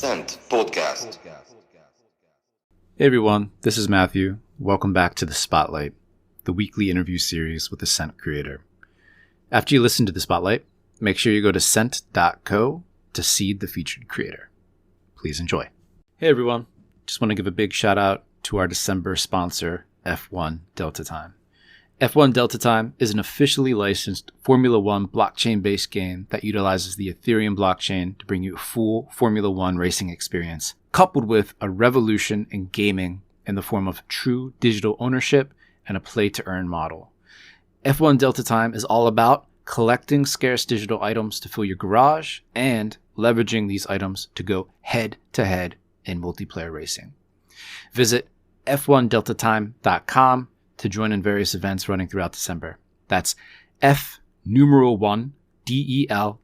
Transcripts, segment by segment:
Scent Podcast. Hey everyone, this is Matthew. Welcome back to The Spotlight, the weekly interview series with a scent creator. After you listen to The Spotlight, make sure you go to scent.co to seed the featured creator. Please enjoy. Hey everyone, just want to give a big shout out to our December sponsor, F1 Delta Time. F1 Delta Time is an officially licensed Formula One blockchain-based game that utilizes the Ethereum blockchain to bring you a full Formula One racing experience, coupled with a revolution in gaming in the form of true digital ownership and a play-to-earn model. F1 Delta Time is all about collecting scarce digital items to fill your garage and leveraging these items to go head-to-head in multiplayer racing. Visit f1deltatime.com to join in various events running throughout December. That's F1 DELTATIME.com.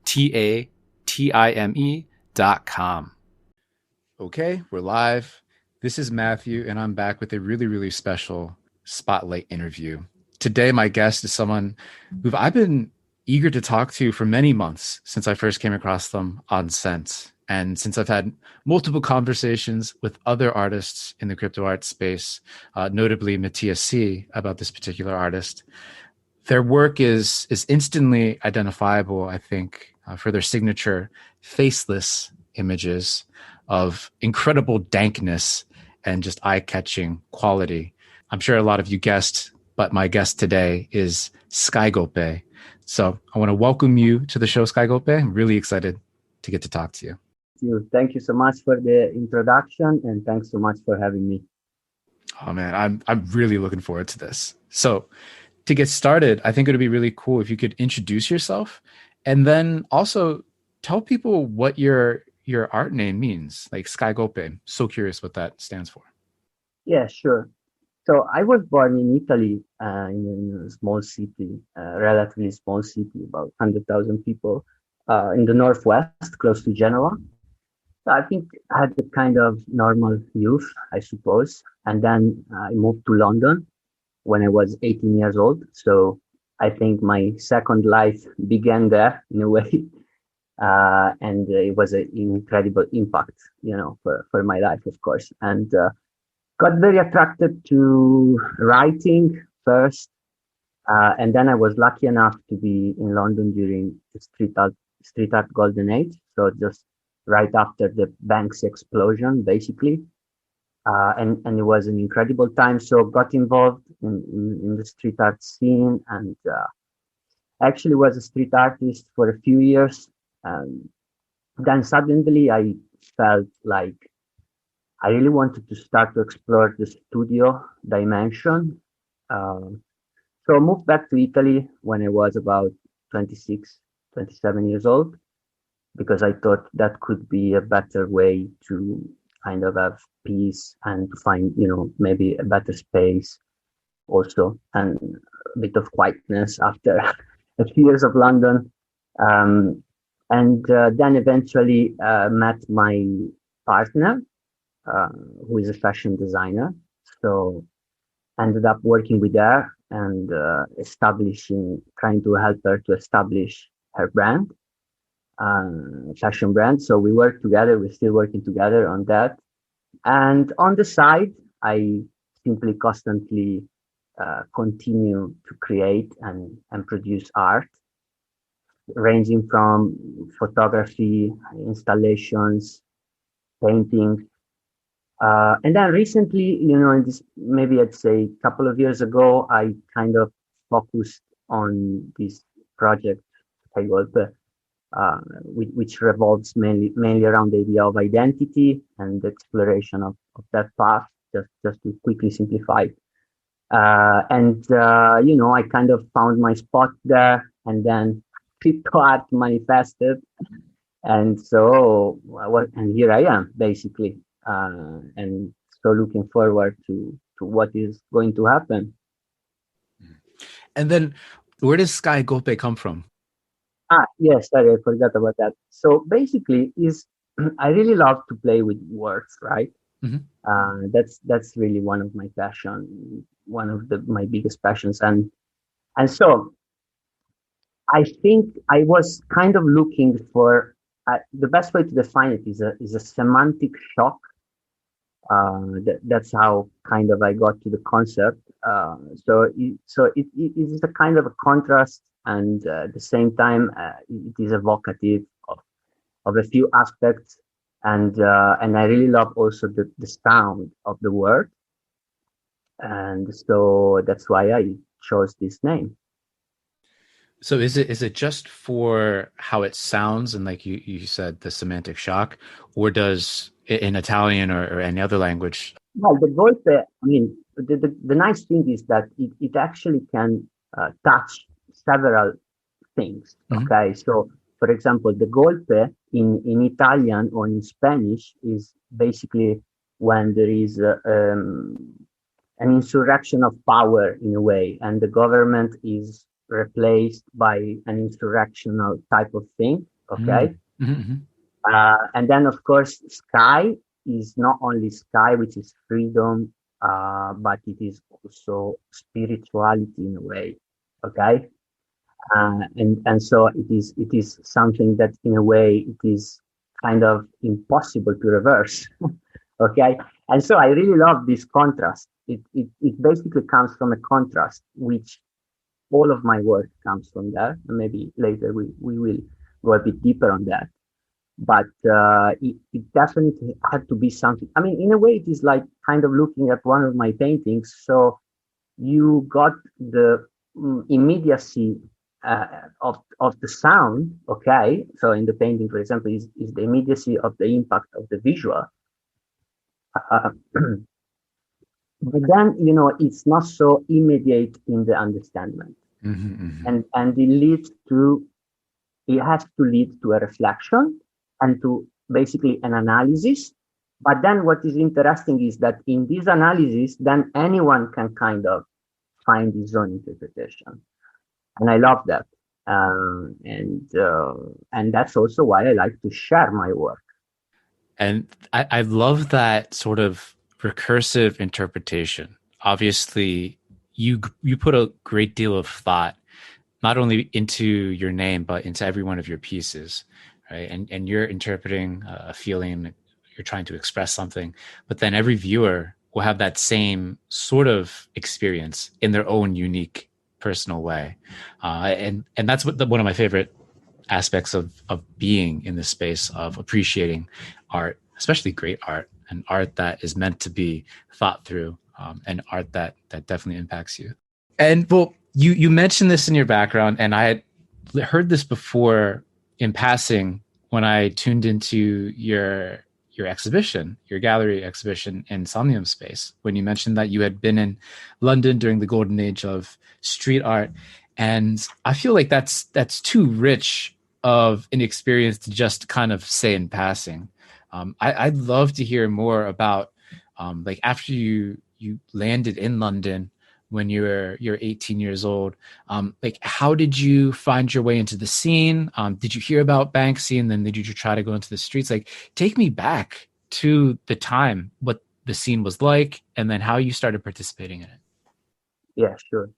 Okay, we're live. This is Matthew, and I'm back with a really special spotlight interview. Today, my guest is someone who I've been eager to talk to for many months since I first came across them on Scent. And since I've had multiple conversations with other artists in the Cryptoart space, notably Matthias C, about this particular artist, their work is instantly identifiable, I think, for their signature faceless images of incredible dankness and just eye-catching quality. I'm sure a lot of you guessed, but my guest today is Skygolpe. So I want to welcome you to the show, Skygolpe. I'm really excited to get to talk to you. Thank you so much for the introduction, and thanks so much for having me. Oh man, I'm really looking forward to this. So to get started, I think it would be really cool if you could introduce yourself and then also tell people what your art name means, like Skygolpe. So curious what that stands for. Yeah, sure. So I was born in Italy, in a small city, relatively small city, about 100,000 people, in the northwest, close to Genoa. So I think I had a kind of normal youth, I suppose. And then I moved to London when I was 18 years old. So I think my second life began there in a way. And it was an incredible impact, for my life, of course. And got very attracted to writing first. And then I was lucky enough to be in London during the street art golden age. So just right after the Banksy explosion, basically. And it was an incredible time. So got involved in the street art scene and actually was a street artist for a few years. Then suddenly I felt like I really wanted to start to explore the studio dimension. So I moved back to Italy when I was about 26, 27 years old, because I thought that could be a better way to kind of have peace and to find, maybe a better space also, and a bit of quietness after a few years of London. And then eventually met my partner, who is a fashion designer. So ended up working with her and trying to help her to establish her brand. Fashion brand. So we work together. We're still working together on that. And on the side, I simply constantly continue to create and produce art, ranging from photography, installations, painting. And then recently, in this, maybe I'd say a couple of years ago, I kind of focused on this project, Skygolpe, which revolves mainly around the idea of identity and the exploration of that path, just to quickly simplify. I kind of found my spot there, and then Cryptoart manifested, and so and here I am basically, and so looking forward to what is going to happen. And then, where does Skygolpe come from? Yes, sorry, I forgot about that. So basically, I really love to play with words, right? Mm-hmm. That's really one of my passion, one of my biggest passions, and so I think I was kind of looking for the best way to define it is a semantic shock. That's how kind of I got to the concept. It is a kind of a contrast, and at the same time, it is evocative of a few aspects, and I really love also the sound of the word, and so that's why I chose this name. So is it just for how it sounds and like you said the semantic shock, or does in Italian or any other language? Well, the golpe, I mean, the nice thing is that it actually can touch several things. Mhm. Okay, so for example, the golpe in Italian or in Spanish is basically when there is an insurrection of power in a way, and the government is replaced by an insurrectional type of thing. Okay, Mm. Mhm, and then of course, sky is not only sky, which is freedom, but it is also spirituality in a way. Okay, and so it is something that in a way it is kind of impossible to reverse. Okay, and so I really love this contrast. It basically comes from a contrast, which all of my work comes from there. Maybe later we will go a bit deeper on that, but it definitely had to be something. I mean, in a way, it is like kind of looking at one of my paintings. So you got the immediacy of the sound. Okay, so in the painting, for example, is the immediacy of the impact of the visual. Uh, but then it's not so immediate in the understanding, mhm, mhm. and it has to lead to a reflection and to basically an analysis. But then what is interesting is that in this analysis, then anyone can kind of find his own interpretation, and I love that. And that's also why I like to share my work. And I love that sort of recursive interpretation. Obviously, you put a great deal of thought not only into your name but into every one of your pieces, right? And you're interpreting a feeling, you're trying to express something, but then every viewer will have that same sort of experience in their own unique personal way, and that's one of my favorite aspects of being in the space of appreciating art, especially great art and art that is meant to be thought through, and art that definitely impacts you. And well, you mentioned this in your background, and I had heard this before in passing when I tuned into your exhibition, your gallery exhibition in Somnium Space, when you mentioned that you had been in London during the golden age of street art. And I feel like that's too rich of an experience to just kind of say in passing. I'd love to hear more about like after you landed in London when you're 18 years old. Like, how did you find your way into the scene? Did you hear about Banksy and then did you try to go into the streets? Like, take me back to the time, what the scene was like, and then how you started participating in it. Yeah, sure.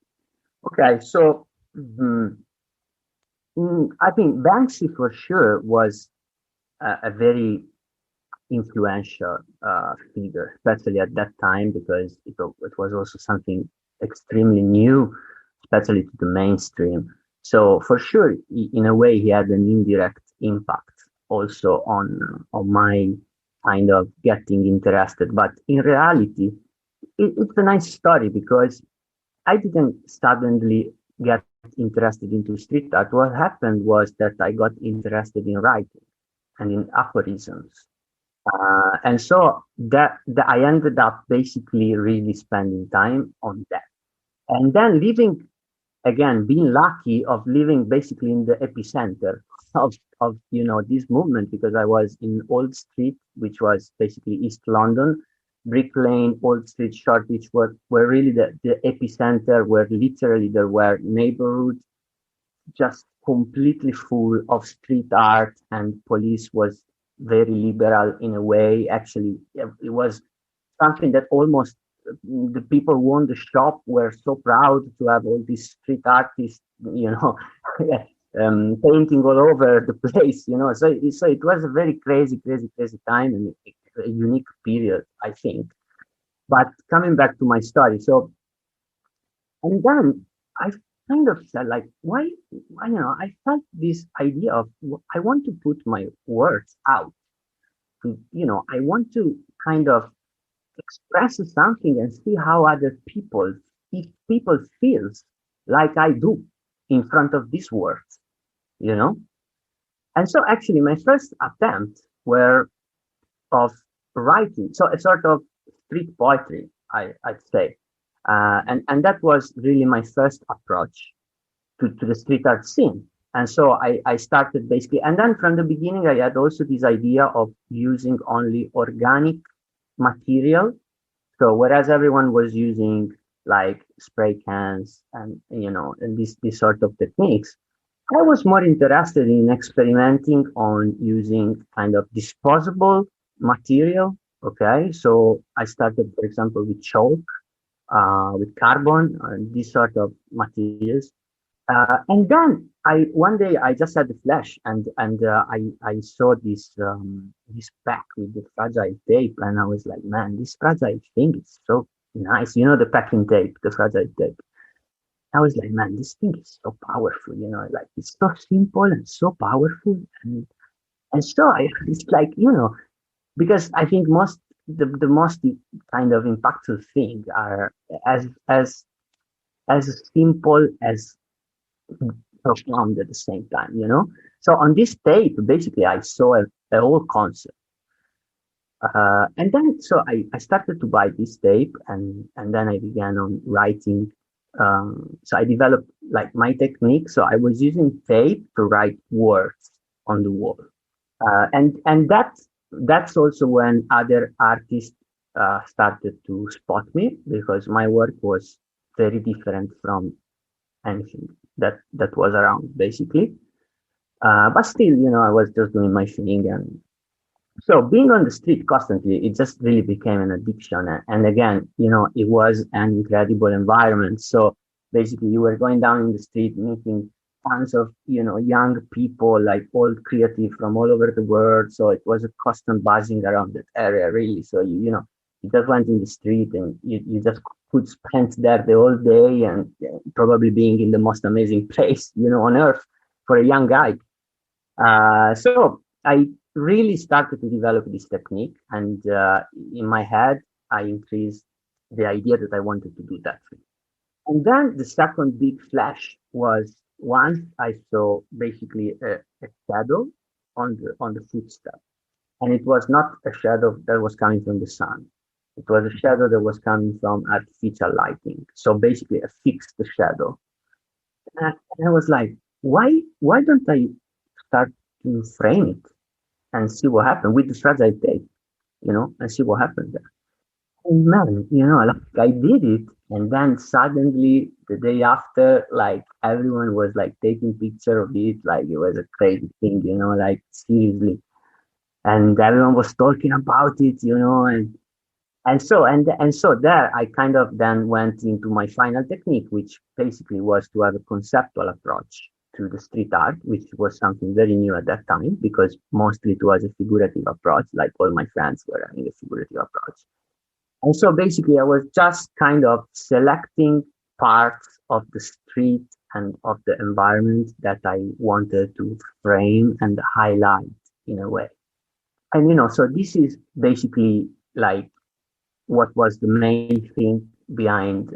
Okay, so I think Banksy for sure was a very influential figure, especially at that time, because it was also something extremely new, especially to the mainstream. So for sure, in a way, he had an indirect impact also on my kind of getting interested. But in reality, it's a nice story because I didn't suddenly get interested into street art. What happened was that I got interested in writing and in aphorisms, and so that I ended up basically really spending time on that. And then living again, being lucky of living basically in the epicenter of this movement, because I was in Old Street, which was basically East London, Brick Lane, Old Street, Shoreditch were really the epicenter, where literally there were neighborhoods just completely full of street art, and police was very liberal in a way. Actually, it was something that almost the people who owned the shop were so proud to have all these street artists, painting all over the place, you know. So it was a very crazy, crazy, crazy time and a unique period, I think. But coming back to my story, so and then I kind of said like, why, you know, I felt this idea of I want to put my words out. To, you know, I want to kind of express something and see how other people, if people feels like I do in front of these words, you know. And so actually my first attempt were of writing, so a sort of street poetry, I'd say. And that was really my first approach to the street art scene. And so I started basically, and then from the beginning, I had also this idea of using only organic material. So whereas everyone was using like spray cans and, you know, and this sort of techniques, I was more interested in experimenting on using kind of disposable material. Okay, so I started, for example, with chalk, with carbon, and these sort of materials. And then I one day I just had the flash, and I saw this pack with the fragile tape, and I was like, man, this fragile thing is so nice. You know, the packing tape, the fragile tape. I was like, man, this thing is so powerful. You know, like it's so simple and so powerful, and so I it's like, you know, because I think the most kind of impactful thing are as simple as profound at the same time, you know? So on this tape, basically, I saw a whole concept. And then, so I started to buy this tape and then I began on writing. So I developed like my technique. So I was using tape to write words on the wall. And that's also when other artists started to spot me because my work was very different from anything that was around basically. But still, you know, I was just doing my thing, and so being on the street constantly, it just really became an addiction. And again, you know, it was an incredible environment. So basically, you were going down in the street, meeting tons of, you know, young people, like all creative from all over the world. So it was a constant buzzing around that area, really. So you know, you just went in the street and you just could spend there the whole day and probably being in the most amazing place, you know, on earth for a young guy. So I really started to develop this technique, and in my head, I increased the idea that I wanted to do that thing. And then the second big flash was once I saw basically a shadow on the footstep, and it was not a shadow that was coming from the sun. It was a shadow that was coming from artificial lighting. So basically, a fixed shadow. And I was like, why don't I start to frame it and see what happened with the fragile tape, you know, and see what happened there. And man, you know, like I did it, and then suddenly the day after, like everyone was like taking picture of it, like it was a crazy thing, you know, like seriously, and everyone was talking about it, you know, and so there I kind of then went into my final technique, which basically was to have a conceptual approach to the street art, which was something very new at that time because mostly it was a figurative approach, like all my friends were having a figurative approach. And so basically I was just kind of selecting parts of the street and of the environment that I wanted to frame and highlight in a way. And you know, so this is basically like what was the main thing behind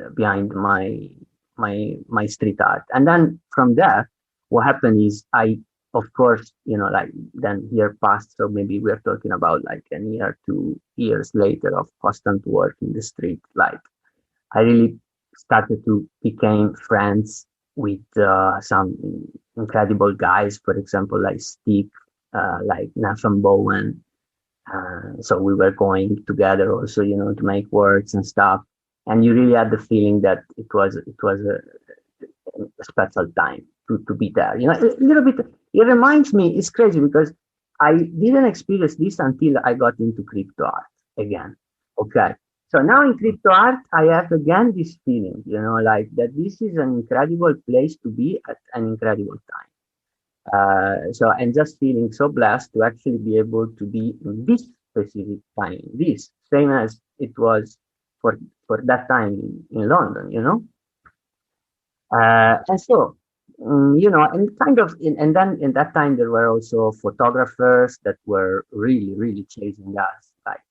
my street art. And then from there, what happened is I, of course, you know, like then year passed, so maybe we're talking about like a year, 2 years later of constant work in the street. Like I really started to become friends with some incredible guys, for example, like Steve, like Nathan Bowen, so we were going together also, you know, to make works and stuff. And you really had the feeling that it was a special time to be there. You know, a little bit. It reminds me. It's crazy because I didn't experience this until I got into crypto art again. Okay. So now in crypto art, I have again this feeling, you know, like that this is an incredible place to be at an incredible time. So and just feeling so blessed to actually be able to be in this specific time, this same as it was for that time in London, and so, and kind of, and then in that time there were also photographers that were really, really chasing us, like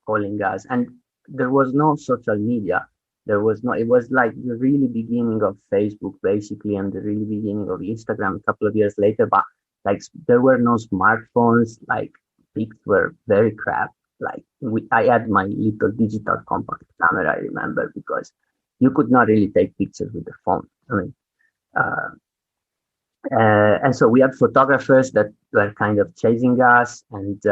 calling us, and there was no social media. There was no. It was like the really beginning of Facebook, basically, and the really beginning of Instagram. A couple of years later, but like there were no smartphones. Like pics were very crap. Like I had my little digital compact camera, I remember, because you could not really take pictures with the phone. I mean, uh, and so we had photographers that were kind of chasing us, and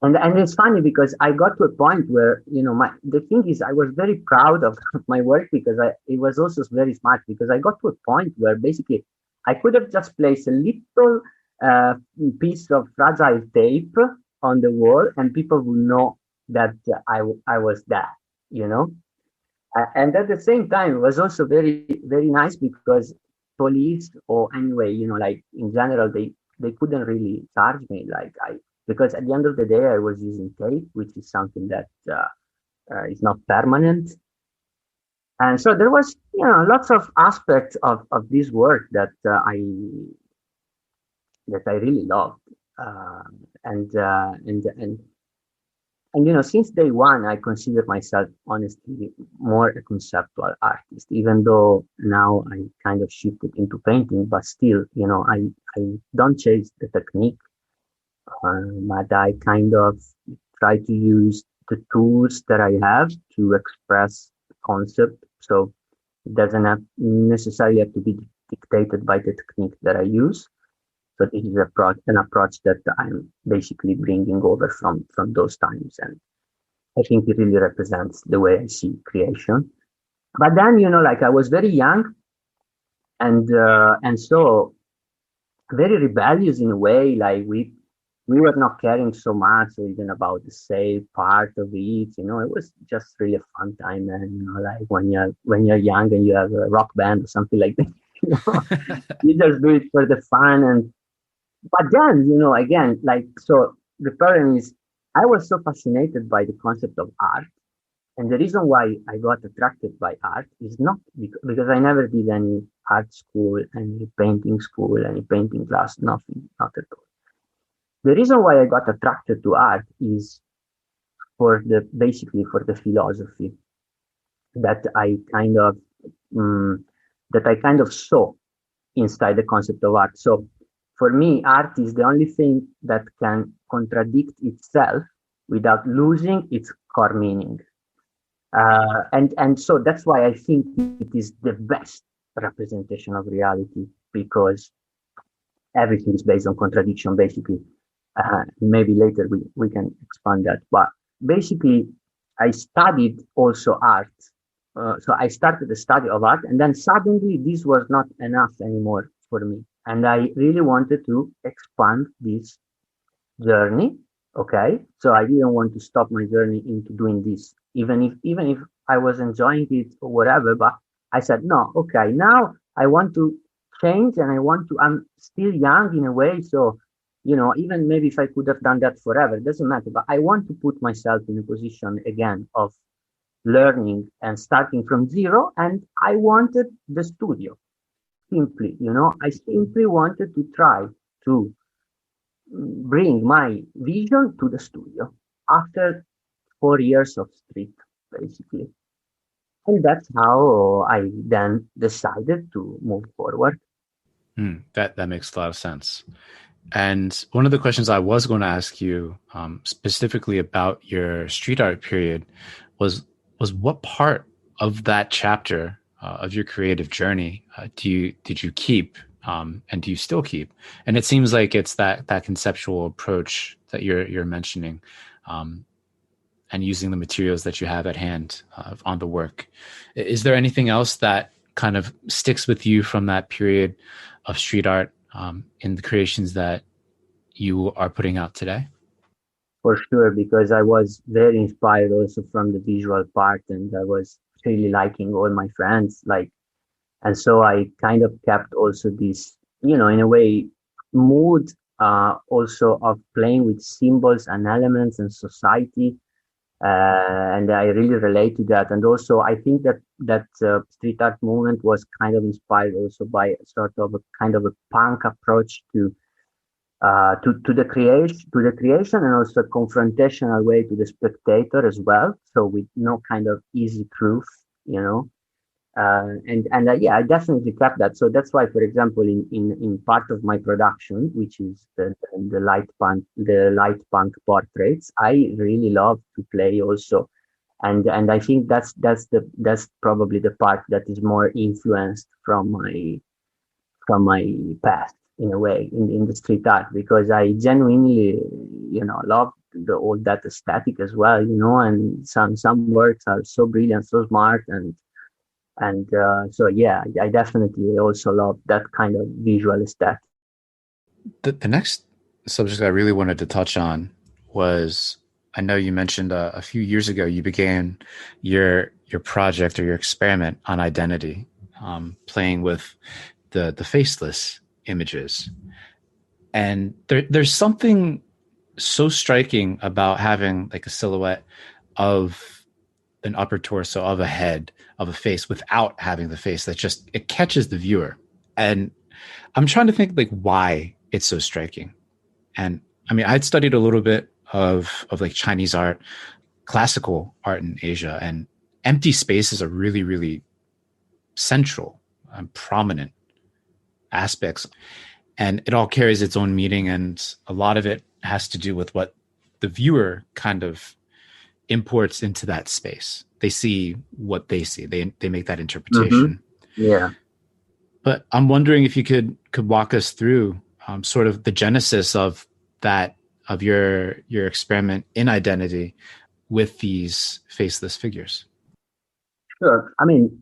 it's funny because I got to a point where the thing is I was very proud of my work because it was also very smart because I got to a point where basically I could have just placed a little uh, piece of fragile tape on the wall and people would know that I was there, you know. And at the same time, it was also very, very nice because police or anyway, like in general, they couldn't really charge me because at the end of the day, I was using tape, which is something that is not permanent. And so there was, lots of aspects of this work that I really loved. Uh, and since day one, I consider myself honestly more a conceptual artist, even though now I kind of shifted into painting, but still, I don't chase the technique, but I kind of try to use the tools that I have to express the concept. So it doesn't necessarily have to be dictated by the technique that I use. So this is an approach that I'm basically bringing over from those times, and I think it really represents the way I see creation. But then, like I was very young, and so very rebellious in a way. Like we were not caring so much even about the safe part of it. It was just really a fun time, and like when you're young and you have a rock band or something like that. You know, you just do it for the fun. And but then, again, like, so the problem is I was so fascinated by the concept of art. And the reason why I got attracted by art is not because I never did any art school, any painting class, nothing, not at all. The reason why I got attracted to art is basically for the philosophy that I kind of, um, saw inside the concept of art. So for me, art is the only thing that can contradict itself without losing its core meaning. And so that's why I think it is the best representation of reality because everything is based on contradiction, basically. Maybe later we can expand that. But basically, I studied also art. So I started the study of art, and then suddenly this was not enough anymore for me. And I really wanted to expand this journey. Okay. So I didn't want to stop my journey into doing this, even if I was enjoying it or whatever. But I said, no, okay, now I want to change and I'm still young in a way. So, even maybe if I could have done that forever, it doesn't matter. But I want to put myself in a position again of learning and starting from zero. And I wanted the studio simply, I simply wanted to try to bring my vision to the studio after 4 years of street, basically. And that's how I then decided to move forward. That makes a lot of sense. And one of the questions I was going to ask you, specifically about your street art period, was what part of that chapter of your creative journey did you keep, and do you still keep? And it seems like it's that conceptual approach that you're mentioning, and using the materials that you have at hand on the work. Is there anything else that kind of sticks with you from that period of street art, in the creations that you are putting out today? For sure, because I was very inspired also from the visual part, and I was really liking all my friends, like, and so I kind of kept also this. in a way, mood also of playing with symbols and elements and society. And I really relate to that. And also, I think that street art movement was kind of inspired also by sort of a kind of a punk approach to the creation, and also a confrontational way to the spectator as well. So with no kind of easy truth, you know. And yeah, I definitely kept that. So that's why, for example, in part of my production, which is the light punk portraits, I really love to play also, and I think that's probably the part that is more influenced from my past, in a way, in the street art, because I genuinely love all that aesthetic as well, and some works are so brilliant, so smart, and so yeah, I definitely also love that kind of visual aesthetic. The next subject I really wanted to touch on was, I know you mentioned a few years ago you began your project or your experiment on identity, playing with the faceless images, and there's something so striking about having like a silhouette of an upper torso, of a head, of a face without having the face, that just it catches the viewer. And I'm trying to think like why it's so striking. And I mean, I'd studied a little bit of like Chinese art, classical art in Asia, and empty spaces are really, really central and prominent aspects. And it all carries its own meaning, and a lot of it has to do with what the viewer kind of imports into that space. They see what they see. They make that Mm-hmm. interpretation. Yeah. But I'm wondering if you could walk us through sort of the genesis of that, of your experiment in identity with these faceless figures. Sure. I mean,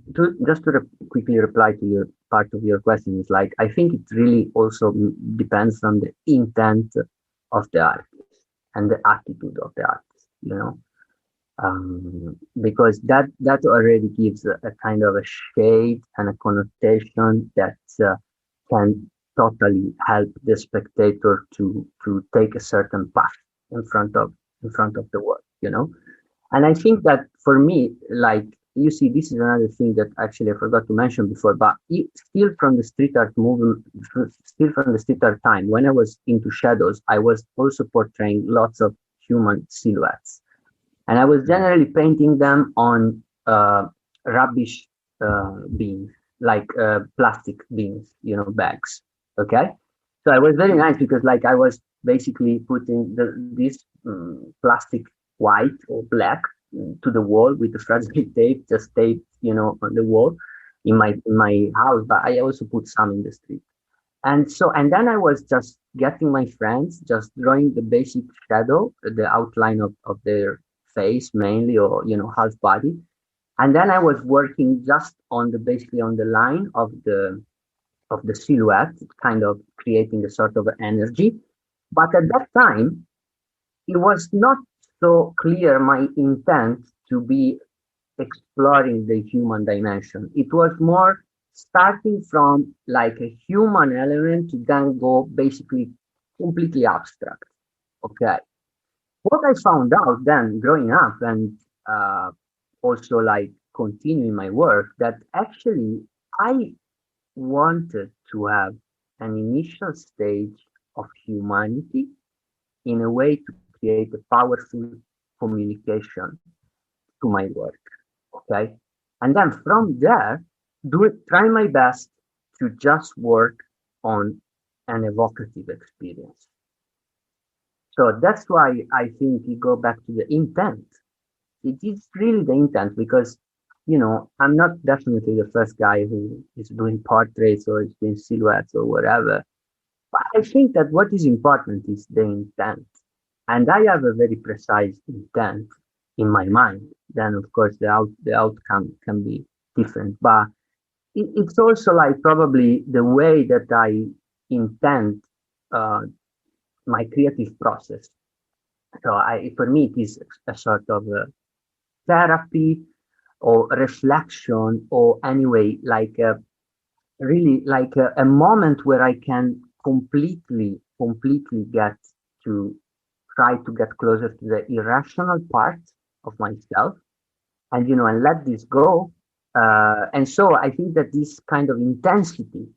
quickly reply to your part of your question is like, I think it really also depends on the intent of the artist and the attitude of the artist, because that already gives a kind of a shade and a connotation that can totally help the spectator to take a certain path in front of the work. And I think that for me, like, you see, this is another thing that actually I forgot to mention before, but still from the street art movement, still from the street art time, when I was into shadows, I was also portraying lots of human silhouettes. And I was generally painting them on rubbish bins, like plastic bins, bags. Okay. So I was very nice because, like, I was basically putting this plastic white or black to the wall with the fragile tape, just taped, on the wall in my house. But I also put some in the street. And then I was just getting my friends, just drawing the basic shadow, the outline of their face mainly, or half body. And then I was working just on the basically on the line of the silhouette, kind of creating a sort of energy. But at that time, it was not so clear my intent to be exploring the human dimension. It was more starting from like a human element to then go basically completely abstract. Okay. What I found out then growing up, and uh, also like continuing my work, that actually I wanted to have an initial stage of humanity in a way to create a powerful communication to my work. Okay. And then from there, try my best to just work on an evocative experience. So that's why I think you go back to the intent. It is really the intent, because I'm not definitely the first guy who is doing portraits or is doing silhouettes or whatever. But I think that what is important is the intent. And I have a very precise intent in my mind. Then of course the outcome can be different. But it's also like probably the way that I intend uh, my creative process. So for me, it is a sort of a therapy or reflection, or anyway, like really like a moment where I can completely get to try to get closer to the irrational part of myself, and and let this go. And so I think that this kind of intensity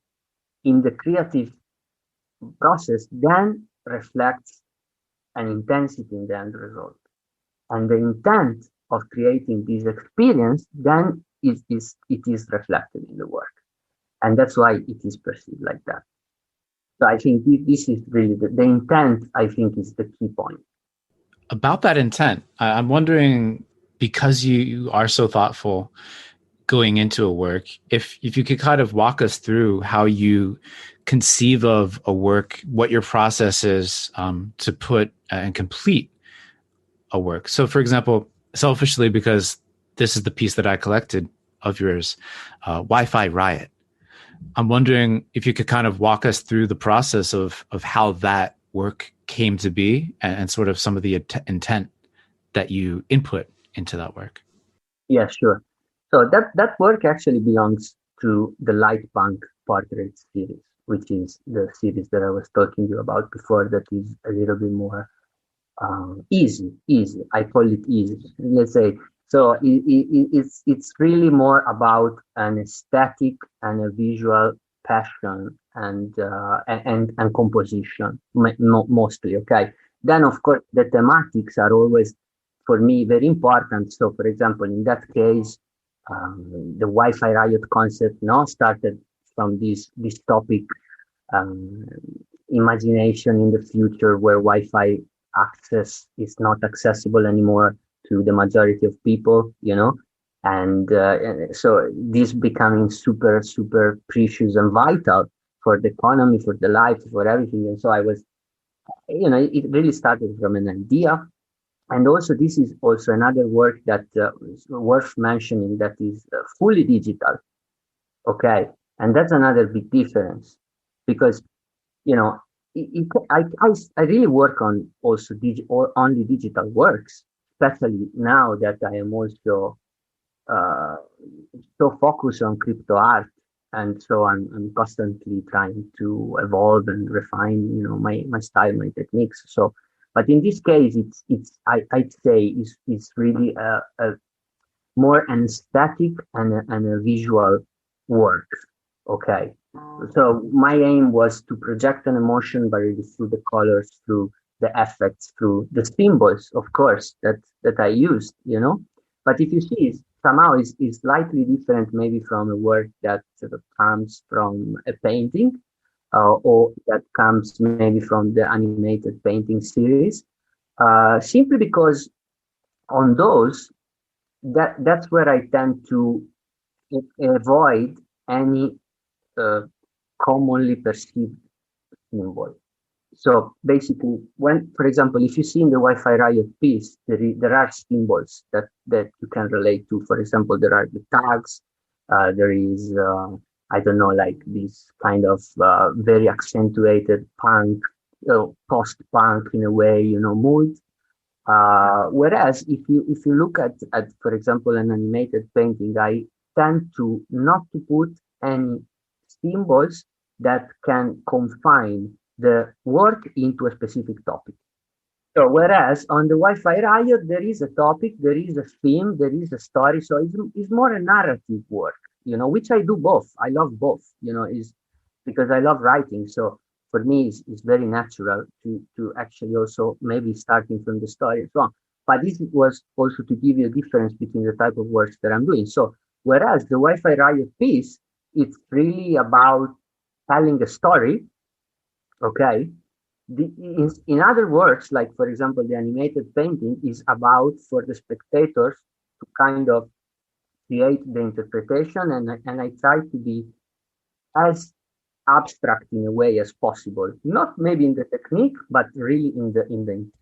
in the creative process then reflects an intensity in the end result. And the intent of creating this experience then it is reflected in the work. And that's why it is perceived like that. So I think this is really the intent, I think, is the key point. About that intent, I'm wondering, because you are so thoughtful going into a work, if you could kind of walk us through how you conceive of a work, what your process is to put and complete a work. So, for example, selfishly, because this is the piece that I collected of yours, Wi-Fi Riot. I'm wondering if you could kind of walk us through the process of how that work came to be, and sort of some of the intent that you input into that work. Yeah, sure. So that work actually belongs to the light punk portrait series, which is the series that I was talking to you about before. That is a little bit more easy. I call it easy. Let's say so. It's really more about an aesthetic and a visual passion and composition mostly. Okay. Then of course the thematics are always for me very important. So for example, in that case, the Wi-Fi riot concept now started from this topic, um, imagination in the future where Wi-Fi access is not accessible anymore to the majority of people, and so this becoming super precious and vital for the economy, for the life, for everything. And so I was, it really started from an idea. And also, this is also another work that is worth mentioning that is fully digital. Okay. And that's another big difference because you know, I really work on also or only digital works, especially now that I am also uh, so focused on crypto art. And so I'm constantly trying to evolve and refine, my style, my techniques. So, but in this case, I'd say it's really a more an aesthetic and a visual work. Okay. So my aim was to project an emotion by really through the colors, through the effects, through the symbols, of course, that I used. But if you see, somehow is slightly different, maybe from a work that sort of comes from a painting, or that comes maybe from the animated painting series, simply because on those, that's where I tend to avoid any uh, commonly perceived symbol. So basically, when, for example, if you see in the Wi-Fi Riot piece, there are symbols that you can relate to. For example, there are the tags. There is, I don't know, like this kind of very accentuated punk, post-punk in a way, mood. Whereas if you look at for example an animated painting, I tend to not to put any symbols that can confine the work into a specific topic. So whereas on the Wi-Fi Riot there is a topic, there is a theme, there is a story. So it's more a narrative work, which I do both. I love both, is because I love writing. So for me, it's very natural to actually also maybe starting from the story and so on. But this was also to give you a difference between the type of works that I'm doing. So whereas the Wi-Fi Riot piece, it's really about telling a story, okay? In other words, like for example, the animated painting is about for the spectators to kind of create the interpretation, and I try to be as abstract in a way as possible, not maybe in the technique, but really in the intent.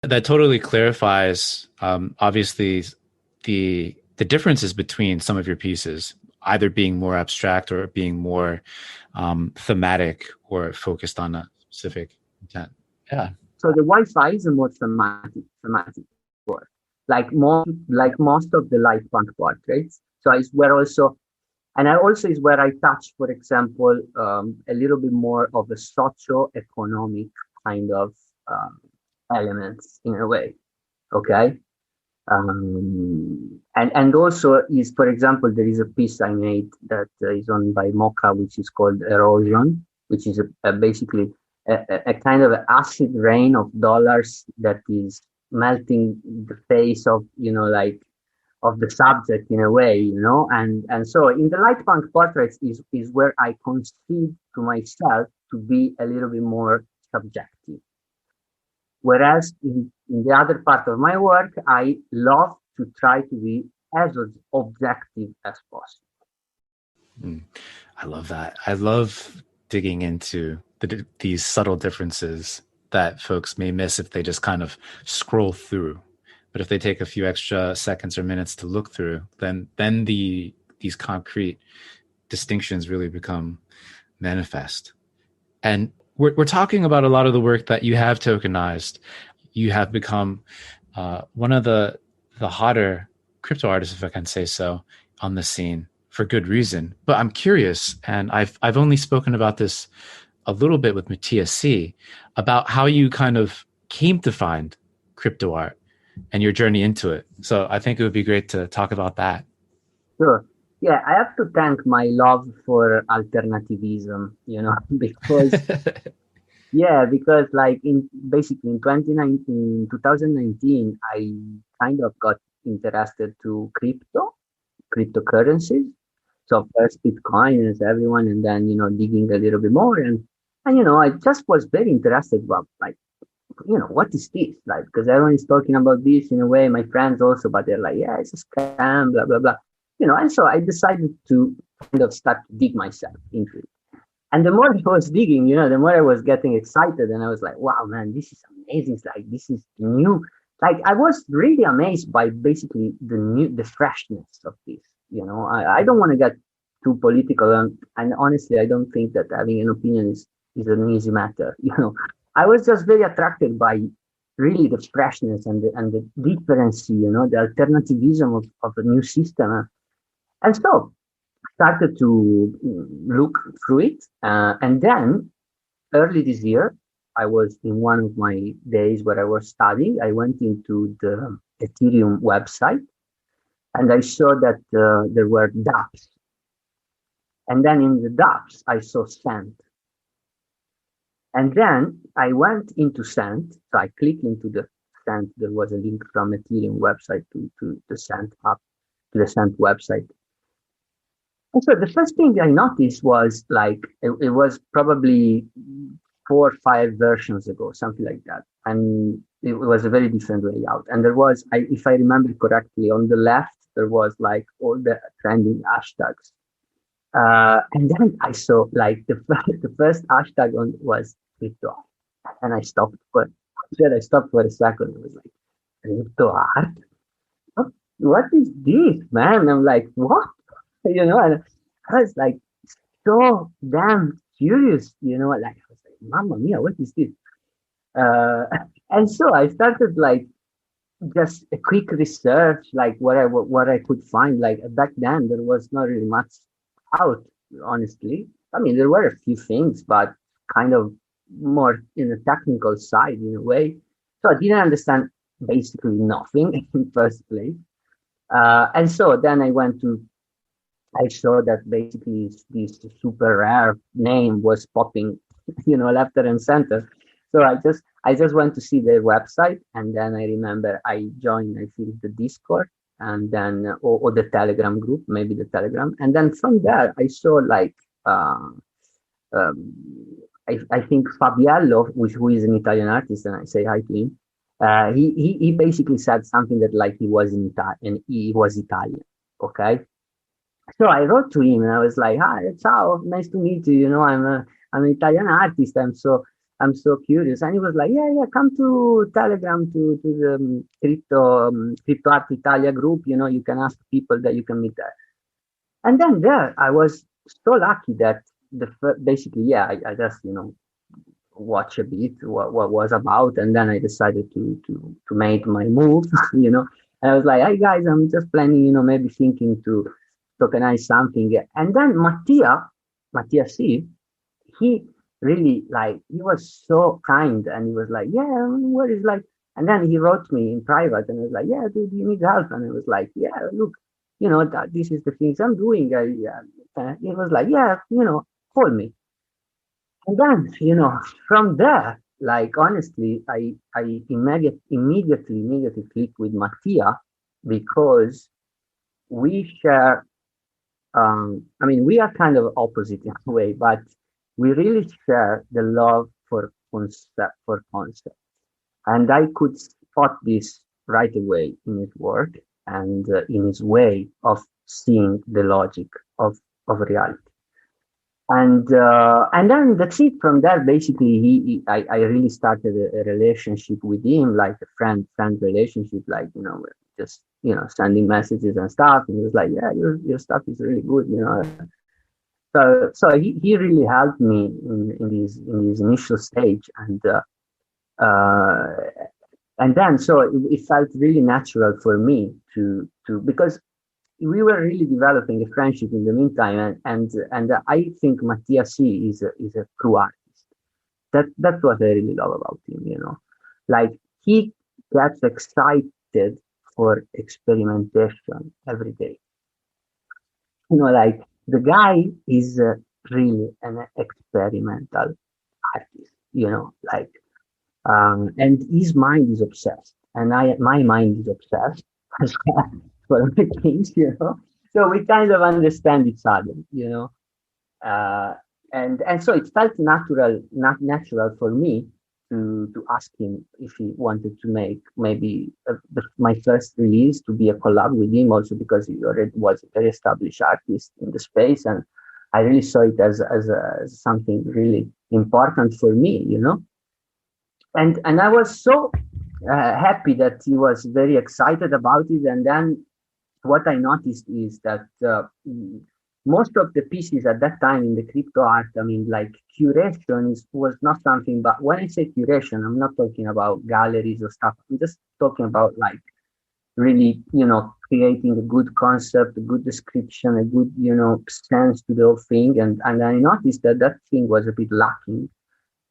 That totally clarifies, obviously, the differences between some of your pieces, either being more abstract or being more thematic or focused on a specific intent. Yeah. So the Wi-Fi is a more thematic work, like most of the light punk portraits. So it's where also And I also is where I touch, for example, a little bit more of a socio-economic kind of elements in a way. Okay. And also is, for example, there is a piece I made that is on by Mocha, which is called Erosion, which is basically a kind of acid rain of dollars that is melting the face of, like of the subject in a way, and so in the light punk portraits is where I concede to myself to be a little bit more subjective. Whereas in the other part of my work, I love to try to be as objective as possible. I love that. I love digging into these subtle differences that folks may miss if they just kind of scroll through. But if they take a few extra seconds or minutes to look through, then these concrete distinctions really become manifest. And we're talking about a lot of the work that you have tokenized. You have become one of the hotter crypto artists, if I can say so, on the scene for good reason. But I'm curious, and I've only spoken about this a little bit with Matthias C, about how you kind of came to find crypto art and your journey into it. So I think it would be great to talk about that. Sure. Yeah, I have to thank my love for alternativism, because because like in basically in 2019, 2019, I kind of got interested to cryptocurrencies. So first Bitcoin as everyone, and then digging a little bit more, and I just was very interested about like what is this like, because everyone is talking about this in a way, my friends also, but they're like, yeah, it's a scam, blah blah blah, and so I decided to kind of start to dig myself into it. And the more I was digging, the more I was getting excited, and I was like, wow, man, this is amazing. It's like, this is new. Like, I was really amazed by basically the freshness of this. I don't want to get too political, and honestly, I don't think that having an opinion is an easy matter. I was just very attracted by really the freshness and the difference, the alternativism of a new system. And so started to look through it. And then early this year, I was in one of my days where I was studying. I went into the Ethereum website and I saw that there were dApps. And then in the dApps, I saw Cent. And then I went into Cent. So I clicked into the Cent. There was a link from Ethereum website to the Cent app, to the Cent website. And so the first thing I noticed was like, it was probably 4 or 5 versions ago, something like that. And it was a very different layout. And there was, if I remember correctly, on the left, there was like all the trending hashtags. And then I saw like the first hashtag was crypto. And I stopped for a second. I was like, crypto art? What is this, man? I'm like, what? And I was like so damn curious, like I was like, Mamma mia, what is this? And so I started like just a quick research, like what I could find. Like back then, there was not really much out, honestly. I mean, there were a few things, but kind of more in the technical side in a way. So I didn't understand basically nothing in first place. And so then I saw that basically this super rare name was popping, left and center. So I just went to see their website, and then I remember I filled the Discord, and then or the Telegram group, maybe the Telegram, and then from there I saw like I think Fabiello, who is an Italian artist, and I say hi to him. He basically said something that like he was Italian, okay. So I wrote to him and I was like, "Hi, ciao, nice to meet you. I'm an Italian artist. I'm so curious." And he was like, "Yeah, come to Telegram to the Cryptoart Italia group. You can ask people that you can meet there." And then there, I was so lucky that basically, I just watch a bit what was about, and then I decided to make my move. And I was like, "Hey guys, I'm just planning, maybe thinking to tokenize something. And then Mattia C, he really like, he was so kind, and he was like, yeah, what is like, and then he wrote me in private and was like, yeah, do you need help? And I was like, yeah, look, this is the things I'm doing. He was like, yeah, call me. And then, from there, like honestly, I immediately clicked with Mattia, because we share, I mean, we are kind of opposite in a way, but we really share the love for concept. And I could spot this right away in his work, and in his way of seeing the logic of reality. And then that's it. From there, basically, I really started a relationship with him, like a friend relationship, like, just, sending messages and stuff. And he was like, yeah, your stuff is really good. So he really helped me in this initial stage. Uh, and then, so it felt really natural for me to because we were really developing a friendship in the meantime, and I think Mattia C is a true artist. That's what I really love about him. Like, he gets excited for experimentation every day. Like, the guy is really an experimental artist. Like, and his mind is obsessed, and my mind is obsessed as well for the things. So we kind of understand each other. Uh, and so it felt natural for me to ask him if he wanted to make maybe my first release to be a collab with him, also because he already was a very established artist in the space, and I really saw it as something really important for me. And I was so happy that he was very excited about it. And then what I noticed is that most of the pieces at that time in the crypto art, I mean, like, curation was not something. But when I say curation, I'm not talking about galleries or stuff. I'm just talking about, like, really, creating a good concept, a good description, a good, sense to the whole thing. And I noticed that thing was a bit lacking.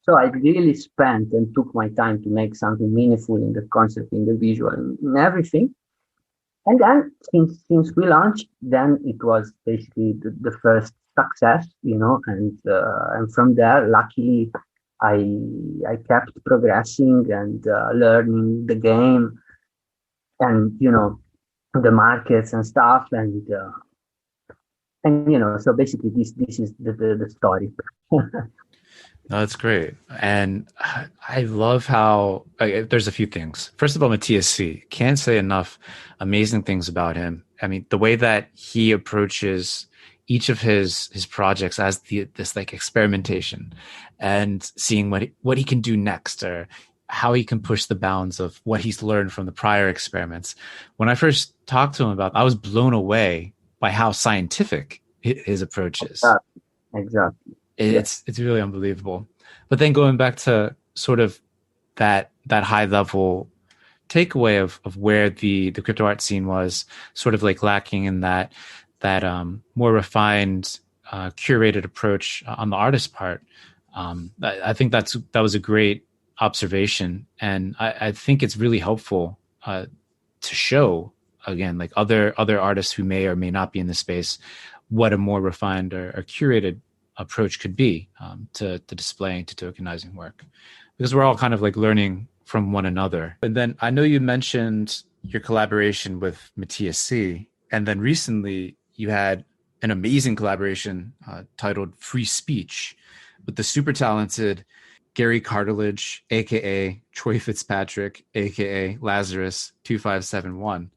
So I really spent and took my time to make something meaningful in the concept, in the visual, in everything. And then, since we launched, then it was basically the first success. And from there, luckily, I kept progressing and learning the game, and the markets and stuff, and so basically this is the story. No, that's great. And I love how there's a few things. First of all, Matthias C. Can't say enough amazing things about him. I mean, the way that he approaches each of his projects as this like experimentation, and seeing what he can do next, or how he can push the bounds of what he's learned from the prior experiments. When I first talked to him about, I was blown away by how scientific his approach is. Exactly. It's really unbelievable. But then going back to sort of that high level takeaway of where the crypto art scene was sort of like lacking in that more refined curated approach on the artist part. I think that was a great observation, and I think it's really helpful to show again, like other artists who may or may not be in the space, what a more refined or curated approach could be to displaying, to tokenizing work, because we're all kind of like learning from one another. And then I know you mentioned your collaboration with Matthias C, and then recently you had an amazing collaboration titled Free Speech with the super talented Gary Cartilage, aka Troy Fitzpatrick, aka Lazarus 2571.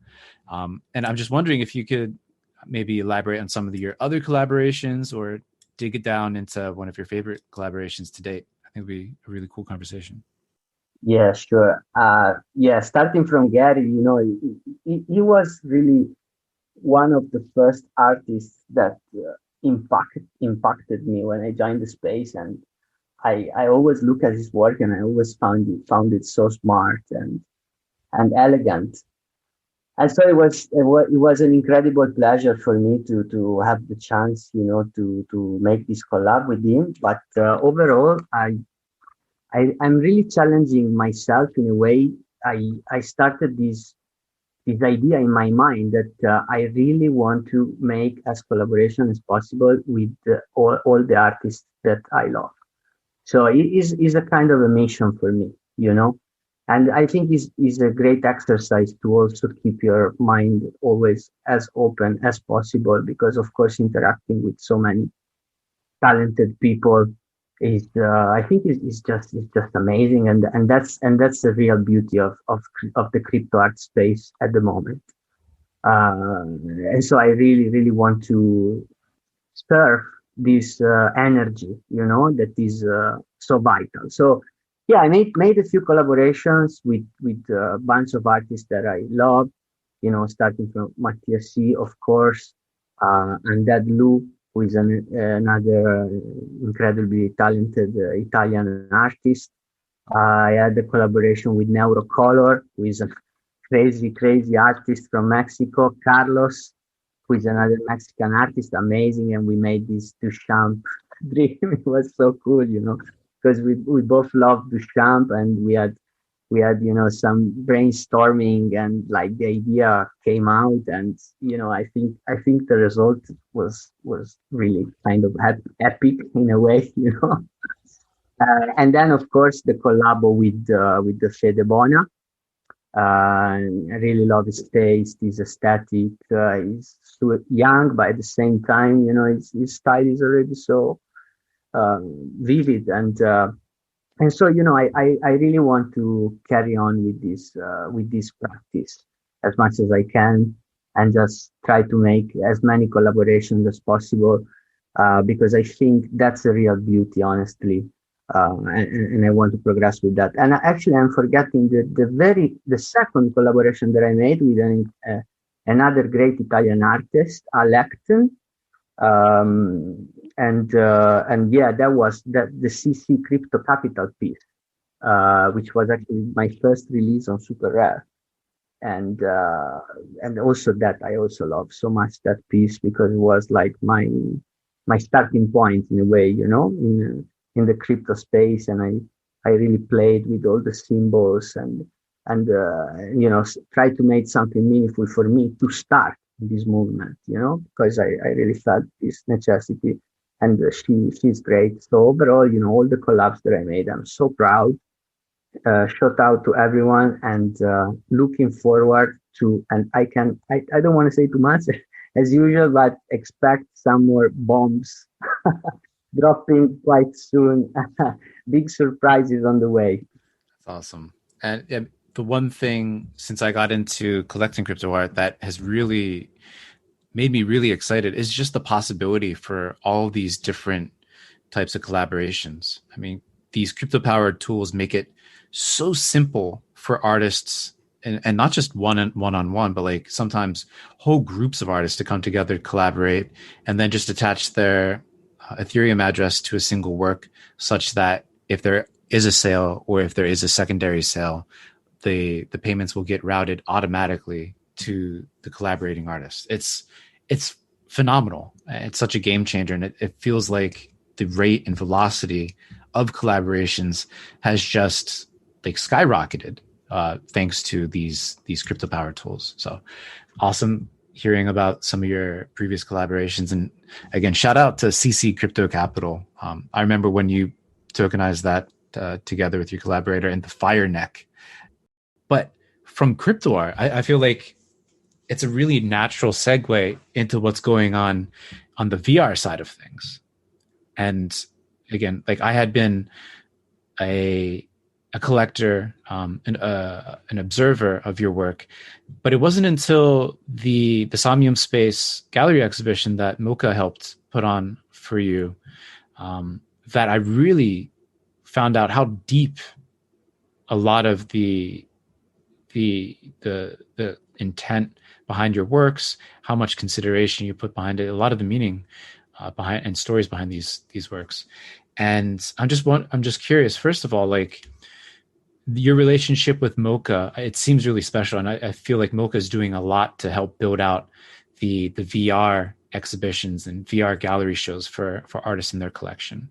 And I'm just wondering if you could maybe elaborate on some of your other collaborations, or dig it down into one of your favorite collaborations to date. I think it would be a really cool conversation. Yeah, sure. Yeah, starting from Gary, he was really one of the first artists that impacted me when I joined the space, and I always look at his work, and I always found it so smart and elegant. And so it was an incredible pleasure for me to have the chance, to make this collab with him. But overall, I'm really challenging myself in a way. I started this idea in my mind that I really want to make as collaboration as possible with all the artists that I love. So it is a kind of a mission for me. And I think is a great exercise to also keep your mind always as open as possible, because of course interacting with so many talented people is I think is just amazing, and that's the real beauty of the crypto art space at the moment. Uh, and so I really want to serve this energy, that is so vital. So yeah, I made a few collaborations with a bunch of artists that I love, starting from Matthias C, of course, and Dad Lou, who is another incredibly talented Italian artist. I had a collaboration with Neurocolor, who is a crazy artist from Mexico, Carlos, who is another Mexican artist, amazing, and we made this Duchamp dream. It was so cool, because we both love Duchamp, and we had some brainstorming, and like the idea came out, and I think the result was really kind of epic in a way. And then of course the collabo with the Fede Bona. I really love his taste, his aesthetic. He's so young, but at the same time, his style is already so vivid, and so I really want to carry on with this practice as much as I can, and just try to make as many collaborations as possible, because I think that's the real beauty, honestly. And I want to progress with that. And actually, I'm forgetting the second collaboration that I made with another great Italian artist, Alecton. And yeah, that was the CC Crypto Capital piece, which was actually my first release on Super Rare. And also that I also love so much that piece, because it was like my starting point in a way, in the crypto space, and I really played with all the symbols, and try to make something meaningful for me to start this movement, because I really felt this necessity, and she's great. So overall, all the collabs that I made, I'm so proud. Shout out to everyone, and looking forward to, and I don't want to say too much as usual, but expect some more bombs dropping quite soon. Big surprises on the way. That's awesome. And the one thing since I got into collecting crypto art that has really made me really excited is just the possibility for all these different types of collaborations. I mean, these crypto powered tools make it so simple for artists, and not just one on one, but like sometimes whole groups of artists to come together, collaborate, and then just attach their Ethereum address to a single work, such that if there is a sale or if there is a secondary sale, the payments will get routed automatically to the collaborating artist. It's phenomenal. It's such a game changer, and it feels like the rate and velocity of collaborations has just like skyrocketed thanks to these crypto power tools. So awesome hearing about some of your previous collaborations, and again, shout out to CC Crypto Capital. I remember when you tokenized that together with your collaborator in the Fire Neck. But from Cryptoart, I feel like it's a really natural segue into what's going on the VR side of things. And again, like I had been a collector, an observer of your work, but it wasn't until the Somnium Space gallery exhibition that Mocha helped put on for you that I really found out how deep a lot of the intent behind your works, how much consideration you put behind it, a lot of the meaning behind and stories behind these works. And I'm just curious, first of all, like your relationship with Mocha, it seems really special. And I feel like Mocha is doing a lot to help build out the VR exhibitions and VR gallery shows for artists in their collection.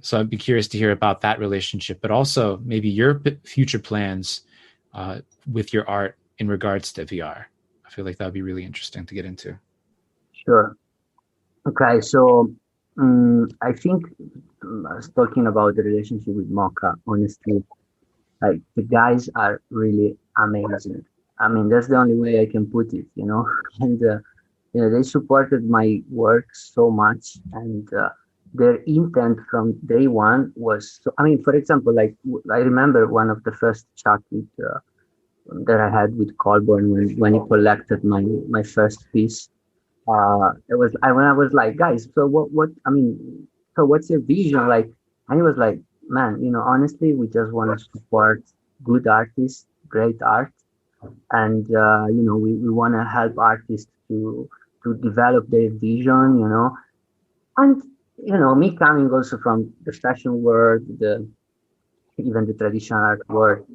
So I'd be curious to hear about that relationship, but also maybe your future plans with your art in regards to VR. I feel like that would be really interesting to get into. Sure. Okay, so I think talking about the relationship with Mocha, honestly, like the guys are really amazing. I mean, that's the only way I can put it, you know. And they supported my work so much, and their intent from day one was. So, I mean, for example, like I remember one of the first chat with that I had with Colborne when he collected my first piece. It was when I was like, guys, so what I mean, so what's your vision like? And he was like, man, honestly, we just want to support good artists, great art, and we want to help artists to develop their vision, and me coming also from the fashion world, the even the traditional art world,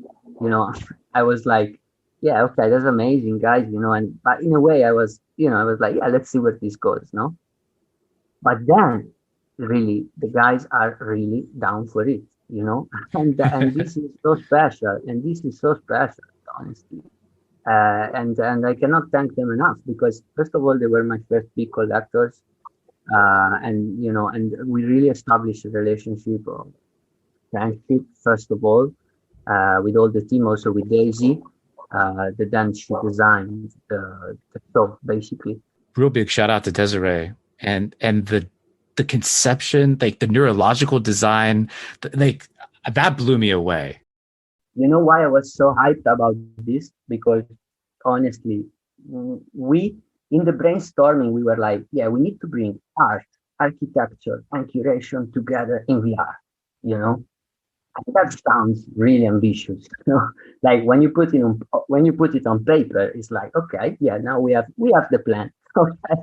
you know, I was like, yeah, okay, that's amazing, guys, and but in a way, I was like, yeah, let's see where this goes, no? But then, really, the guys are really down for it, and this is so special, and this is so special, honestly. And I cannot thank them enough because first of all, they were my first big collectors, and we really established a relationship of friendship first of all, with all the team, also with Daisy, the then she designed the show basically. Real big shout out to Desiree and the conception, like the neurological design, like that blew me away. You know why I was so hyped about this? Because honestly, we in the brainstorming we were like, yeah, we need to bring art, architecture, and curation together in VR. You know, that sounds really ambitious. Like when you put it on paper, it's like, okay, yeah, now we have the plan. Okay.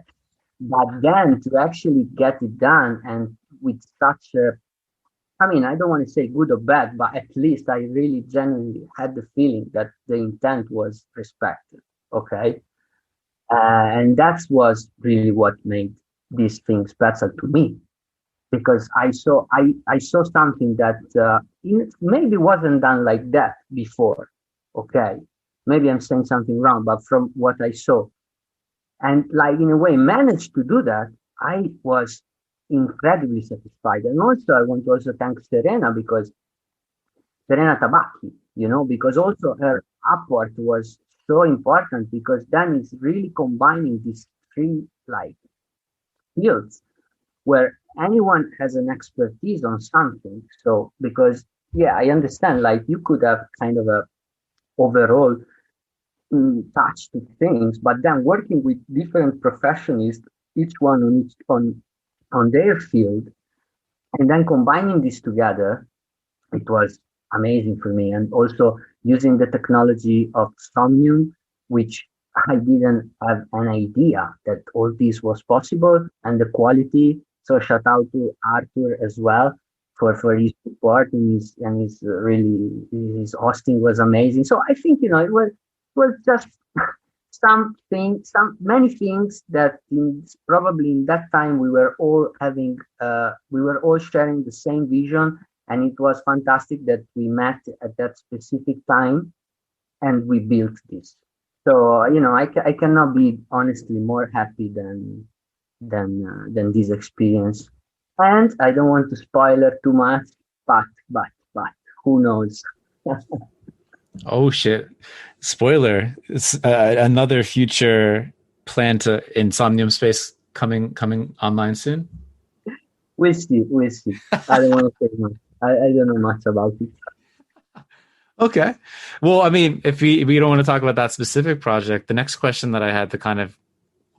But then to actually get it done and with such a, I mean, I don't want to say good or bad, but at least I really genuinely had the feeling that the intent was respected. Okay. And that was really what made this thing special to me because I saw something that maybe wasn't done like that before. Okay. Maybe I'm saying something wrong, but from what I saw, and like in a way managed to do that, I was incredibly satisfied. And also I want to also thank Serena because Serena Tabacchi, because also her apport was so important because then it's really combining these three like fields where anyone has an expertise on something. So because yeah, I understand like you could have kind of a overall touch to things, but then working with different professionals, each one on their field, and then combining this together, it was amazing for me. And also using the technology of Somnium, which I didn't have an idea that all this was possible, and the quality. So shout out to Arthur as well for his support and his really his hosting was amazing. So I think it was just some many things that probably in that time we were all having we were all sharing the same vision, and it was fantastic that we met at that specific time and we built this. So I cannot be honestly more happy than this experience. And I don't want to spoil it too much, but who knows? Oh shit! Spoiler: it's another future plan to Insomnium Space coming online soon. We'll see. We'll see. I don't want to say much. I don't know much about it. Okay. Well, I mean, if we don't want to talk about that specific project, the next question that I had to kind of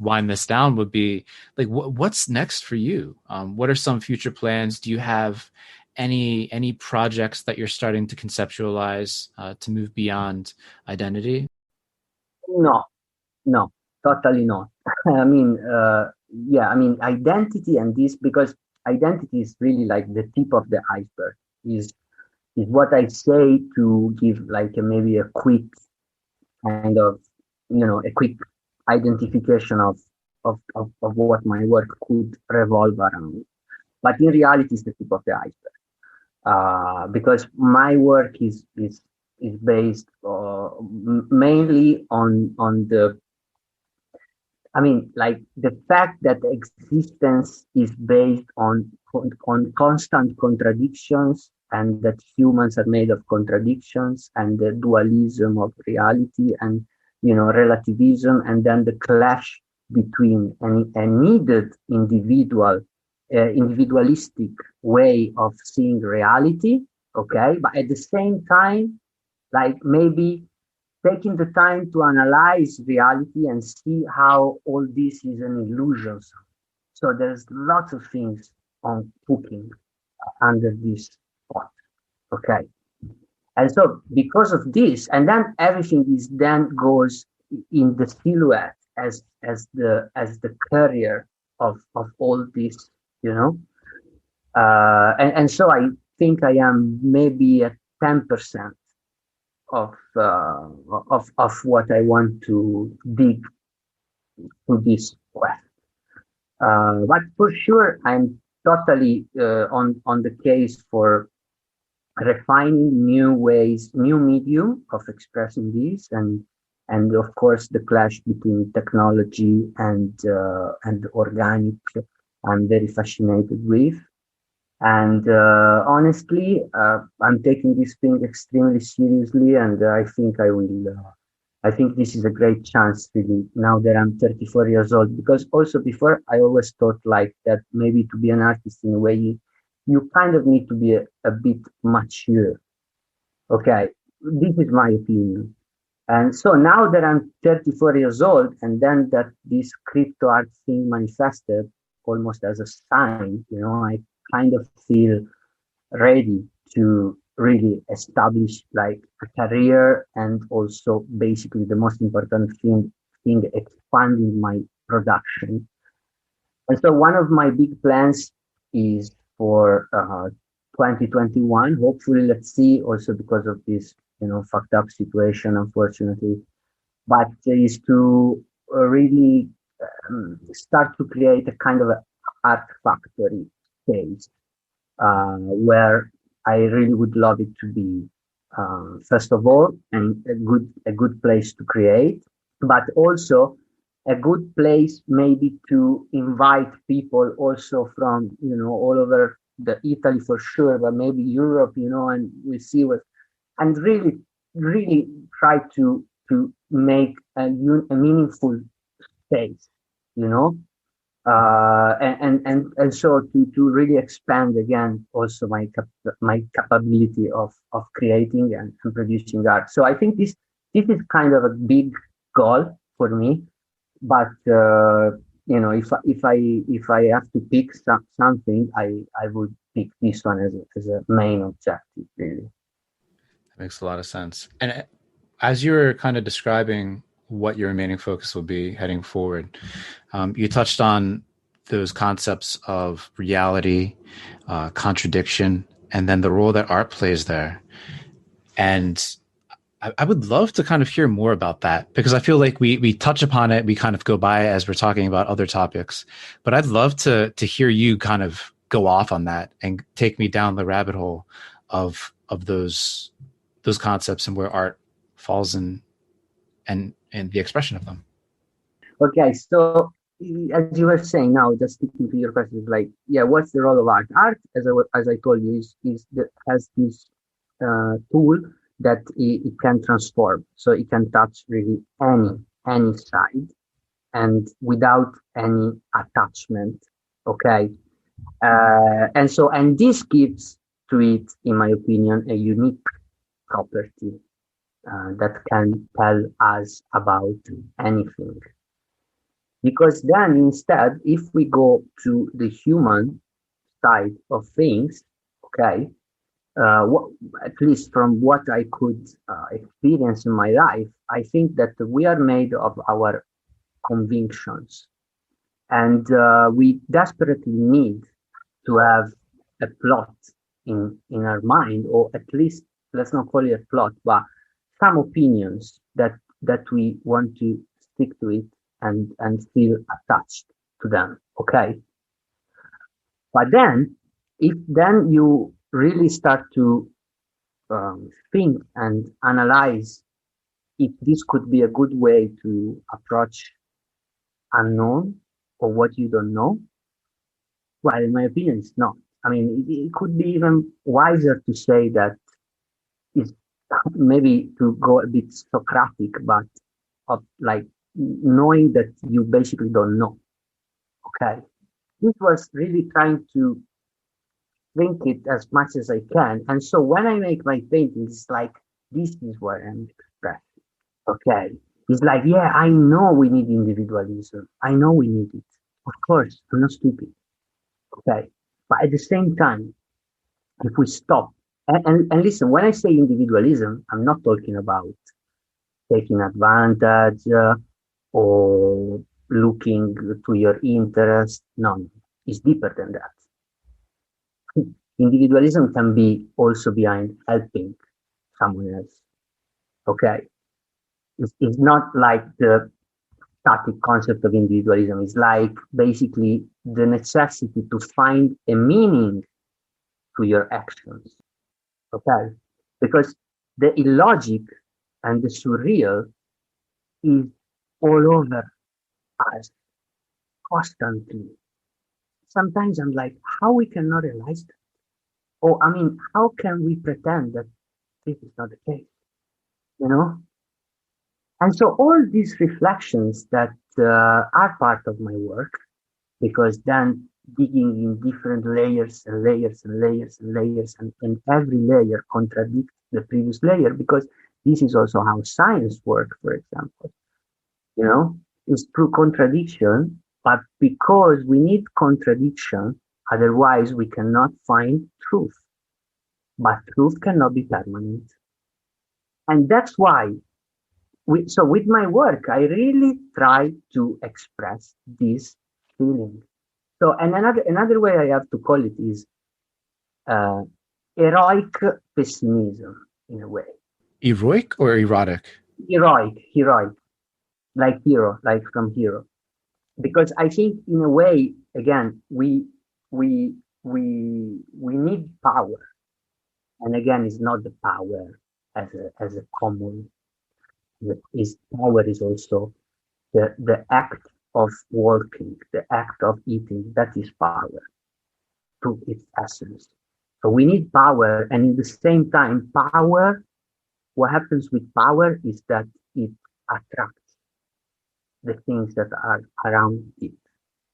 wind this down would be like, what's next for you? What are some future plans? Do you have any projects that you're starting to conceptualize to move beyond identity? No, no, totally not. I mean, yeah, I mean, identity and this because identity is really like the tip of the iceberg. Is is what I say to give like maybe a quick kind of, a quick identification of what my work could revolve around. But in reality, it's the tip of the iceberg. Because my work is based mainly on the, I mean, like the fact that existence is based on constant contradictions, and that humans are made of contradictions, and the dualism of reality, and relativism, and then the clash between a needed individualistic way of seeing reality, okay, but at the same time, like maybe taking the time to analyze reality and see how all this is an illusion. So there's lots of things on cooking under this pot. Okay. And so because of this, and then everything is then goes in the silhouette as the carrier of all this, you know. And so I think I am maybe at 10% of what I want to dig to this quest. But for sure, I'm totally on the case for refining new ways, new medium of expressing this, and of course the clash between technology and organic. I'm very fascinated with. And honestly, I'm taking this thing extremely seriously, and I think I will. I think this is a great chance, really, now that I'm 34 years old. Because also before, I always thought like that maybe to be an artist in a way, you kind of need to be a bit mature. Okay, this is my opinion. And so now that I'm 34 years old, and then that this crypto art thing manifested almost as a sign, I kind of feel ready to really establish like a career, and also basically the most important thing expanding my production. And so one of my big plans is for 2021. Hopefully, let's see. Also because of this, fucked up situation, unfortunately, but is to really start to create a kind of a art factory space where I really would love it to be, first of all, and a good place to create, but also a good place maybe to invite people also from all over the Italy for sure, but maybe Europe, and we see what, and really try to make a meaningful space, you know and so to really expand again also my capability of creating and producing art. So I think this is kind of a big goal for me, but if I have to pick something, I would pick this one as a main objective, really. That makes a lot of sense. And as you were kind of describing what your remaining focus will be heading forward, you touched on those concepts of reality, contradiction, and then the role that art plays there. And I would love to kind of hear more about that, because I feel like we touch upon it, we kind of go by as we're talking about other topics. But I'd love to hear you kind of go off on that and take me down the rabbit hole of those concepts and where art falls in and the expression of them. Okay, so as you were saying now, just sticking to your question, is like, yeah, what's the role of art? Art, as I told you, has this tool that it can transform, so it can touch really any side, and without any attachment. Okay, and this gives to it, in my opinion, a unique property that can tell us about anything. Because then instead, if we go to the human side of things, okay, at least from what I could experience in my life, I think that we are made of our convictions, and we desperately need to have a plot in our mind, or at least let's not call it a plot, but some opinions that we want to stick to it and feel attached to them. Okay. But then, if then you really start to think and analyze if this could be a good way to approach unknown or what you don't know, well, in my opinion, it's not. I mean, it could be even wiser to say that it's maybe to go a bit Socratic, but of like knowing that you basically don't know. Okay. This was really trying to think it as much as I can. And so when I make my paintings, it's like, this is what I'm expressing. Okay. It's like, yeah, I know we need individualism. I know we need it. Of course, I'm not stupid. Okay. But at the same time, if we stop and listen, when I say individualism, I'm not talking about taking advantage or looking to your interest. No, it's deeper than that. Individualism can be also behind helping someone else. Okay. It's not like the static concept of individualism. It's like basically the necessity to find a meaning to your actions. Okay. Because the illogic and the surreal is all over us constantly. Sometimes I'm like, how we cannot realize that? Or I mean, how can we pretend that this is not the case? You know? And so all these reflections that are part of my work, because then digging in different layers and layers and layers and layers, and every layer contradicts the previous layer, because this is also how science works, for example. You know, it's through contradiction, but because we need contradiction, otherwise we cannot find truth. But truth cannot be permanent. And that's why so with my work, I really try to express this feeling. So, and another way I have to call it is uh, heroic pessimism in a way. Heroic or erotic? Heroic, like hero, like from hero. Because I think in a way, again, we need power, and again, it's not the power as a common. Is power is also the act of working, the act of eating. That is power to its essence. So we need power, and at the same time, power. What happens with power is that it attracts the things that are around it.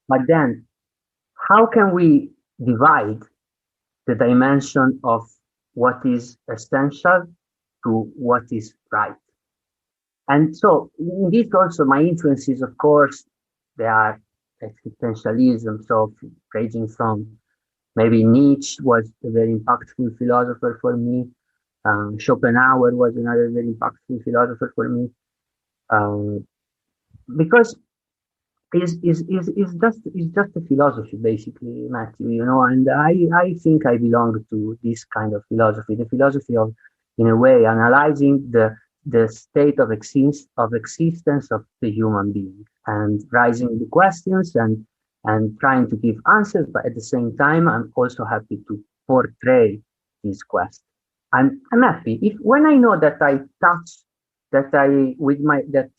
But then, how can we divide the dimension of what is essential to what is right? And so, in this also, my influences, of course, they are existentialism. So, ranging from maybe Nietzsche was a very impactful philosopher for me. Schopenhauer was another very impactful philosopher for me. Because it's just a philosophy basically, Matthew, you know, and I think I belong to this kind of philosophy, the philosophy of, in a way, analyzing the state of existence of the human being and raising the questions and trying to give answers, but at the same time I'm also happy to portray these questions. I'm happy if when I know that I touch that I with my that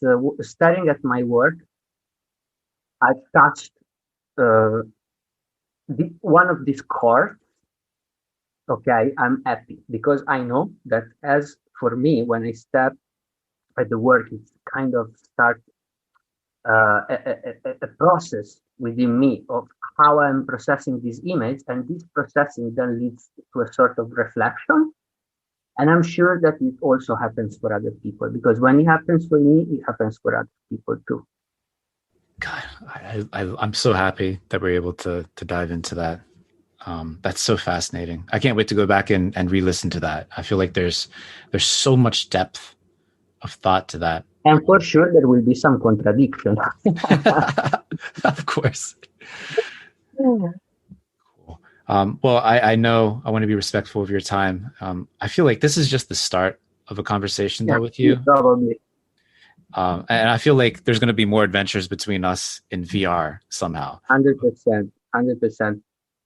staring at my work I've touched uh, one of these chords. Okay, I'm happy because I know that as for me, when I step at the work, it's kind of start a process within me of how I'm processing this image, and this processing then leads to a sort of reflection. And I'm sure that it also happens for other people, because when it happens for me, it happens for other people too. God, I'm so happy that we're able to dive into that. That's so fascinating. I can't wait to go back and re-listen to that. I feel like there's so much depth of thought to that. And for sure, there will be some contradiction. Of course. Yeah. Cool. Well, I know I want to be respectful of your time. I feel like this is just the start of a conversation, Yeah, though, with you. probably. And I feel like there's going to be more adventures between us in VR somehow. 100%, 100%.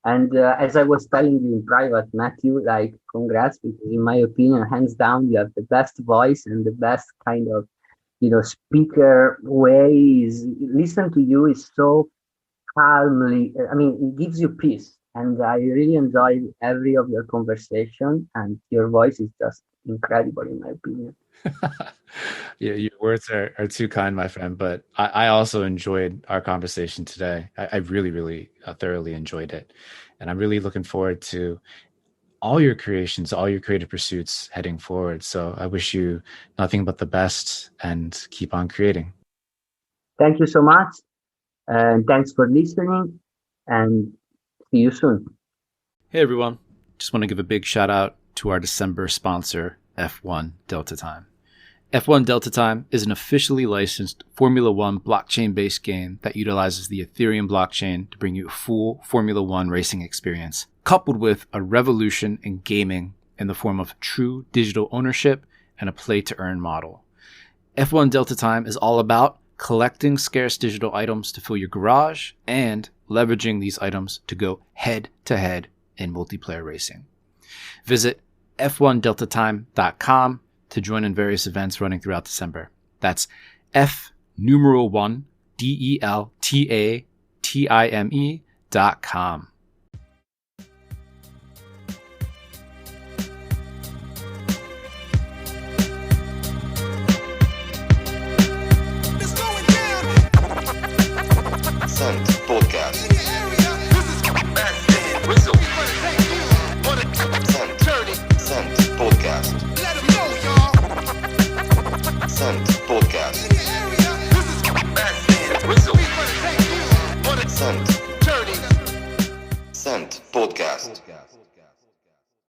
And as I was telling you in private, Matthew, like, congrats, because in my opinion, hands down, you have the best voice and the best kind of, speaker ways. Listen to you is so calmly, I mean, it gives you peace. And I really enjoyed every of your conversation, and your voice is just incredible, in my opinion. Yeah, your words are too kind, my friend. But I also enjoyed our conversation today. I really, really thoroughly enjoyed it. And I'm really looking forward to all your creations, all your creative pursuits heading forward. So I wish you nothing but the best and keep on creating. Thank you so much, and thanks for listening, and see you soon. Hey, everyone. Just want to give a big shout out to our December sponsor, F1 Delta Time. F1 Delta Time is an officially licensed Formula One blockchain-based game that utilizes the Ethereum blockchain to bring you a full Formula One racing experience, coupled with a revolution in gaming in the form of true digital ownership and a play-to-earn model. F1 Delta Time is all about collecting scarce digital items to fill your garage and leveraging these items to go head-to-head in multiplayer racing. Visit f1deltatime.com to join in various events running throughout December. That's F1deltatime.com. Send podcast. Send podcast. Send podcast. Send podcast.